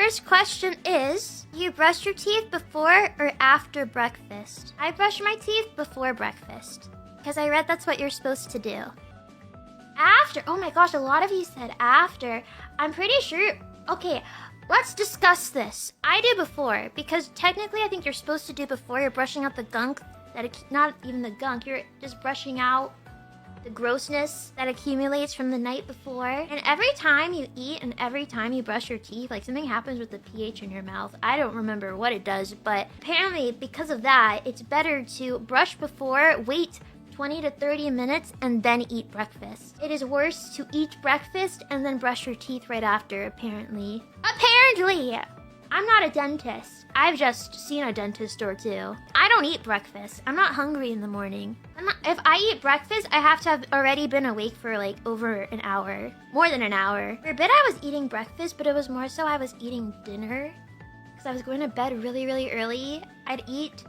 first question is, do you brush your teeth before or after breakfast? I brush my teeth before breakfast, because I read that's what you're supposed to do. After? Oh my gosh, a lot of you said after. I'm pretty sure... Okay, let's discuss this. I do before, because technically I think you're supposed to do before. You're brushing out the gunk, not even the gunk, you're just brushing out the grossness that accumulates from the night before. And every time you eat and every time you brush your teeth, like something happens with the pH in your mouth. I don't remember what it does, but apparently because of that, it's better to brush before, wait 20 to 30 minutes, and then eat breakfast. It is worse to eat breakfast and then brush your teeth right after, apparently. Apparently! I'm not a dentist. I've just seen a dentist or two. I don't eat breakfast. I'm not hungry in the morning. If I eat breakfast, I have to have already been awake for like over an hour. More than an hour. For a bit I was eating breakfast, but it was more so I was eating dinner. Because I was going to bed really, really early. I'd eat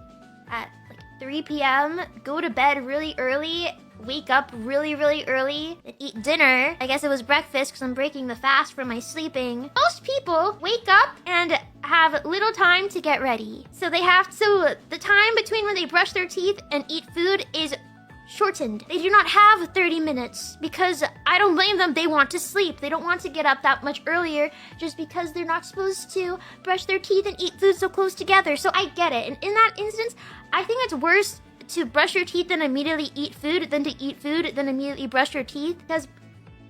at like 3 p.m., go to bed really early, wake up really, really early, and eat dinner. I guess it was breakfast because I'm breaking the fast from my sleeping. Most people wake up and have little time to get ready. So the time between when they brush their teeth and eat food is shortened. They do not have 30 minutes because I don't blame them. They want to sleep. They don't want to get up that much earlier just because they're not supposed to brush their teeth and eat food so close together. So I get it. And in that instance, I think it's worse to brush your teeth and immediately eat food than to eat food then immediately brush your teeth, because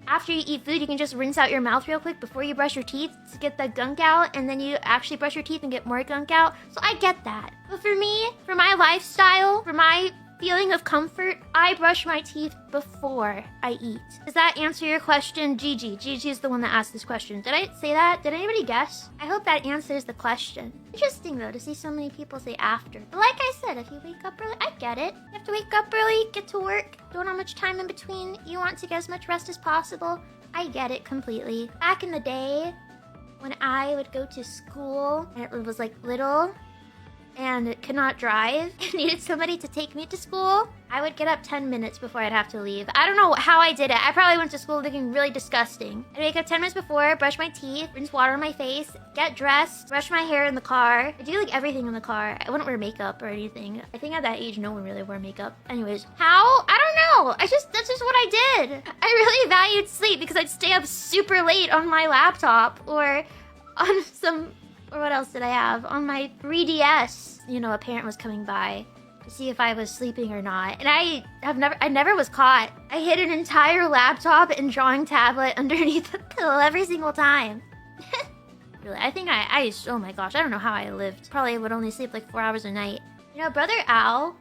after you eat food you can just rinse out your mouth real quick before you brush your teeth to get the gunk out, and then you actually brush your teeth and get more gunk out. So I get that. But for me, for my lifestyle, for my feeling of comfort, I brush my teeth before I eat. Does that answer your question? Gigi. Gigi is the one that asked this question. Did I say that? Did anybody guess? I hope that answers the question. Interesting though to see so many people say after. But like I said, if you wake up early, I get it. You have to wake up early, get to work, don't have much time in between. You want to get as much rest as possible. I get it completely. Back in the day, when I would go to school, and it was like little, and could not drive and needed somebody to take me to school, I would get up 10 minutes before I'd have to leave. I don't know how I did it. I probably went to school looking really disgusting. I'd wake up 10 minutes before, brush my teeth, rinse water on my face, get dressed, brush my hair in the car. I do like everything in the car. I wouldn't wear makeup or anything. I think at that age, no one really wore makeup. Anyways, how? I don't know. That's just what I did. I really valued sleep because I'd stay up super late on my laptop or on or what else did I have? On my 3DS, a parent was coming by to see if I was sleeping or not. And I never was caught. I hid an entire laptop and drawing tablet underneath the pillow every single time. Really, I think oh my gosh, I don't know how I lived. Probably would only sleep like 4 hours a night. Brother Al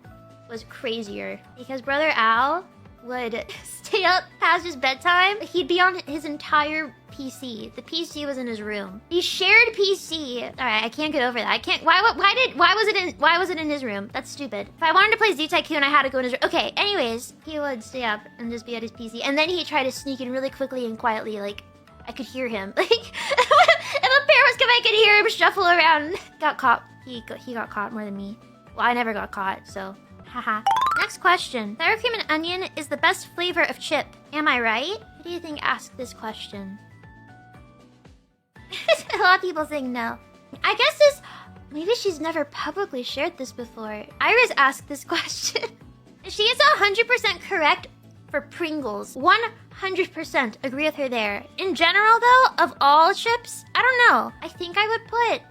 was crazier because Brother Al would stay up past his bedtime. He'd be on his entire PC. The PC was in his room. He shared PC. All right, I can't get over that. I can't. Why was it in his room? That's stupid. If I wanted to play Z Tycoon, I had to go in his room. Okay. Anyways, he would stay up and just be at his PC, and then he'd try to sneak in really quickly and quietly. Like I could hear him. Like if a bear was coming, I could hear him shuffle around. Got caught. He got caught more than me. Well, I never got caught, so haha. Next question. Sour cream and onion is the best flavor of chip. Am I right? What do you think asked this question? A lot of people saying no. I guess maybe she's never publicly shared this before. Iris asked this question. She is 100% correct for Pringles. 100% agree with her there. In general though, of all chips, I don't know. I think I would put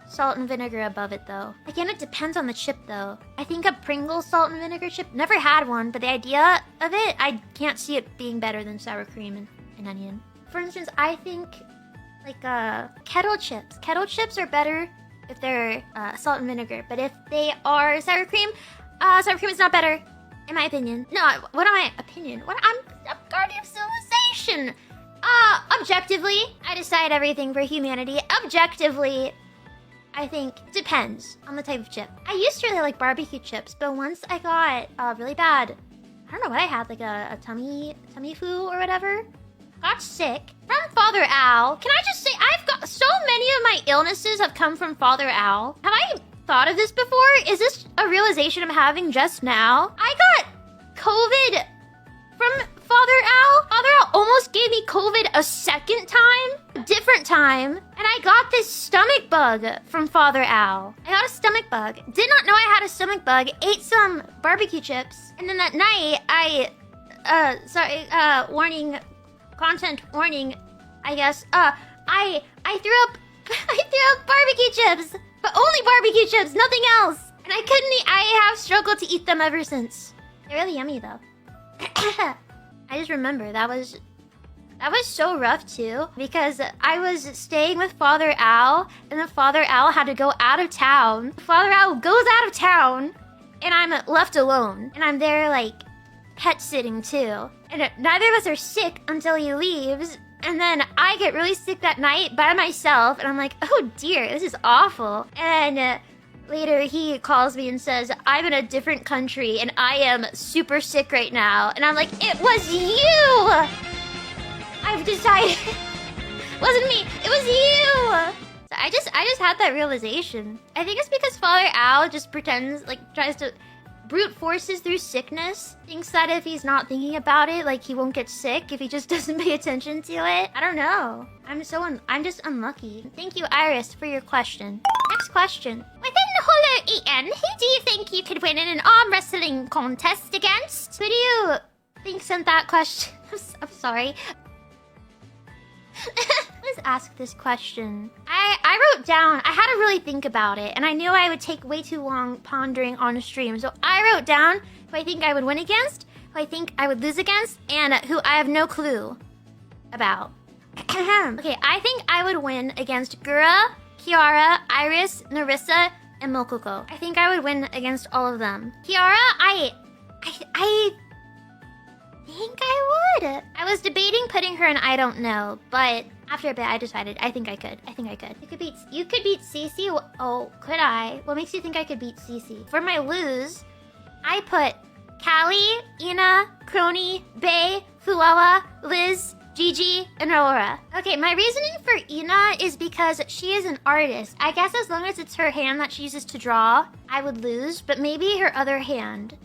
salt and vinegar above it though. Again, it depends on the chip though. I think a Pringles salt and vinegar chip, never had one, but the idea of it, I can't see it being better than sour cream and onion. For instance, I think like kettle chips. Kettle chips are better if they're salt and vinegar, but if they are sour cream is not better, in my opinion. No, what am I opinion? I'm guardian of civilization. Objectively, I decide everything for humanity. Objectively, I think it depends on the type of chip. I used to really like barbecue chips, but once I got really bad, I don't know what I had, like a tummy flu or whatever. Got sick from Father Al. Can I just say, I've got so many of my illnesses have come from Father Al. Have I thought of this before? Is this a realization I'm having just now? I got COVID from Father Al. Father Al almost gave me COVID a second time, a different time, and I got this stomach bug from Father Al. I got a stomach bug. Did not know I had a stomach bug. Ate some barbecue chips, and then that night warning, content warning, I guess. I threw up. I threw up barbecue chips, but only barbecue chips, nothing else. And I couldn't eat. I have struggled to eat them ever since. They're really yummy though. I just remember that was so rough too, because I was staying with Father Al, and then Father Al had to go out of town. Father Al goes out of town, and I'm left alone, and I'm there like pet sitting too. And neither of us are sick until he leaves, and then I get really sick that night by myself, and I'm like, oh dear, this is awful. And later he calls me and says, I'm in a different country and I am super sick right now. And I'm like, it was you! I've decided. Wasn't me, it was you! So I just had that realization. I think it's because Father Al just pretends, like tries to brute forces through sickness. Thinks that if he's not thinking about it, like he won't get sick if he just doesn't pay attention to it. I don't know. I'm just unlucky. Thank you, Iris, for your question. Next question. Within holoEN, who do you think you could win in an arm wrestling contest against? Who do you think sent that question? I'm sorry. Let's ask this question. I wrote down, I had to really think about it, and I knew I would take way too long pondering on a stream. So I wrote down who I think I would win against, who I think I would lose against, and who I have no clue about. Okay, I think I would win against Gura, Kiara, Iris, Nerissa, and Mokoko. I think I would win against all of them. Kiara, I think I would. I was debating putting her in I don't know, but after a bit I decided I think I could. You could beat Cece. Oh, could I? What makes you think I could beat Cece? For my lose, I put Callie, Ina, Crony, Bae, Fuella, Liz, Gigi, and Aurora. Okay, my reasoning for Ina is because she is an artist. I guess as long as it's her hand that she uses to draw, I would lose, but maybe her other hand,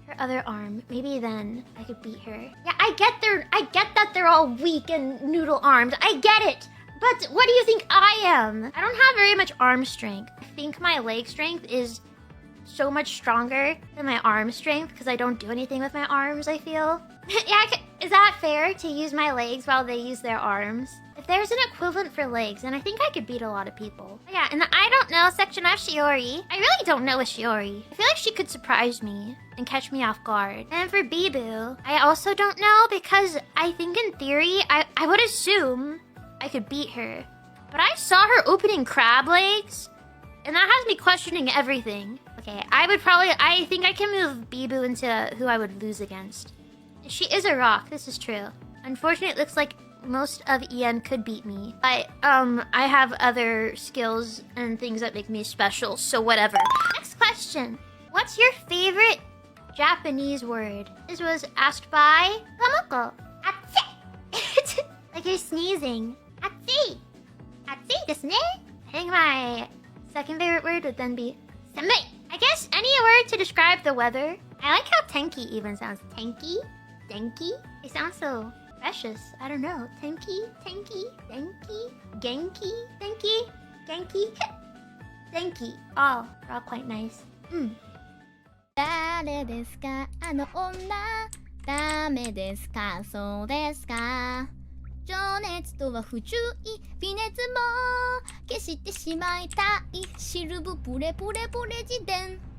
her other arm, maybe then I could beat her. Yeah, I get that they're all weak and noodle armed. I get it. But what do you think I am? I don't have very much arm strength. I think my leg strength is so much stronger than my arm strength because I don't do anything with my arms, I feel. Yeah, is that fair to use my legs while they use their arms? If there's an equivalent for legs, then I think I could beat a lot of people. But yeah, in the I don't know section of Shiori, I really don't know a Shiori. I feel like she could surprise me and catch me off guard. And for Bibu, I also don't know because I think in theory, I would assume I could beat her. But I saw her opening crab legs, and that has me questioning everything. Okay, I think I can move Bibu into who I would lose against. She is a rock, this is true. Unfortunately, it looks like most of EN could beat me. I have other skills and things that make me special, so whatever. Next question. What's your favorite Japanese word? This was asked by Tomoko. Atsi! Like you're sneezing. Atsi! Atsi desu ne? I think my second favorite word would then be samui. I guess any word to describe the weather. I like how tenki even sounds. Tenki? Denki? It sounds so precious. I don't know. Tenki? Tenki? Denki? Genki? Denki? Genki? Denki. Oh, they're all quite nice. 誰ですかあの女ダメですかそうですか情熱とは不注意微熱も消してしまいたいシルブプレプレプレジデン